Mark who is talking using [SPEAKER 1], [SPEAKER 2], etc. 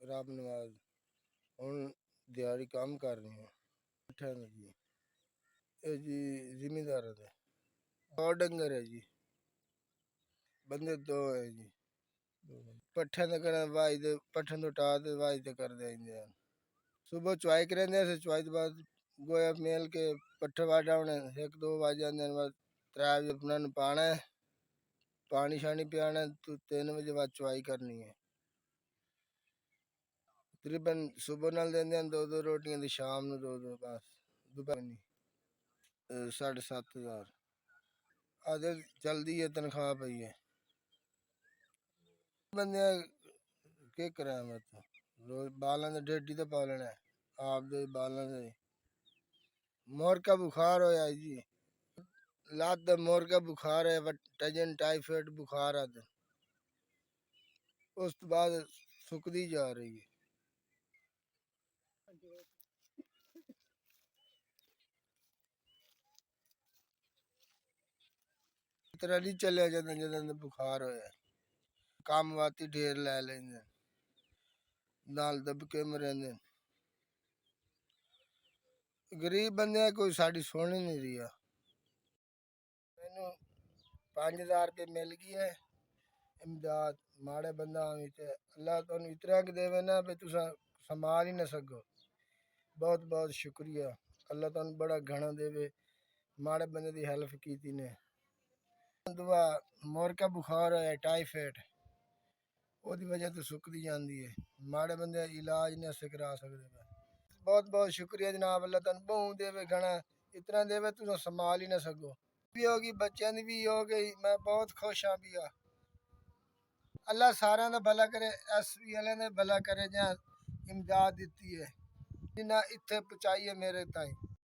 [SPEAKER 1] रब नवाज हूँ दिहाड़ी काम कर रही हूँ। जी ये जी जिमीदार है, और डंगर है जी, बंदे दो है जी। पट्ठे तो करना वाई दे, पट्ठे तो टा दे वाई तो कर देंगे। सुबह चुवाई करेंगे से चुवाई के बाद गोया मेल के पट्ठे वाड़ा होने एक दो बज जाते हैं। बाद 3 बजे अपना पाना है, पानी शानी पियाना है, तो 3 बजे बाद चुवाई करनी है। तकरीबन सुबह नाल देंगे 2-2 रोटियां दी, शाम ਨੂੰ 2-2 बस दोपहर नहीं। 7,500 आधे जल्दी है तनख्वाह पई है बंदे के करा मैं तो रोज बालों दे डेडी तो पालना है आप दे बालों दे। मोर का बुखार होया जी, लात दे मोर का बुखार है, टजन टाइफाइड बुखार आते उस बाद सुकदी जा रही है। तरह नहीं चले जाते जदों बुखार होया, काम वाती ढेर लै लेंदे नाल दबके मरेंदे। गरीब बंदे कोई साड़ी सुन ही नहीं रहा। मैनू 5,000 रुपये मिल गई है इमदाद, माड़े बंदा अल्लाह तुम इतना कि देवे ना भी तुस संभाल ही ना सको। बहुत बहुत शुक्रिया, अल्लाह तुम बड़ा घना देवे, माड़े बंदे की हेल्प की ने। दुआ मोर का बुखार है टाइफाइड, ਉਹਦੀ वजह तो सुकदी जाती है, माड़े बंदे इलाज नहीं अस करा सकते। बहुत बहुत शुक्रिया जनाब, अल्लाह तुम बहु देवे घना, इतना देवे तुम संभाल ही ना सको। भी होगी बच्चों की भी हो गई, मैं बहुत खुश हाँ भी आ। अल्लाह सारे का भला करे, SB वाले ने भला करे जहाँ इमदाद दी है जिन्हें इतने पहुँचाई है मेरे ताई।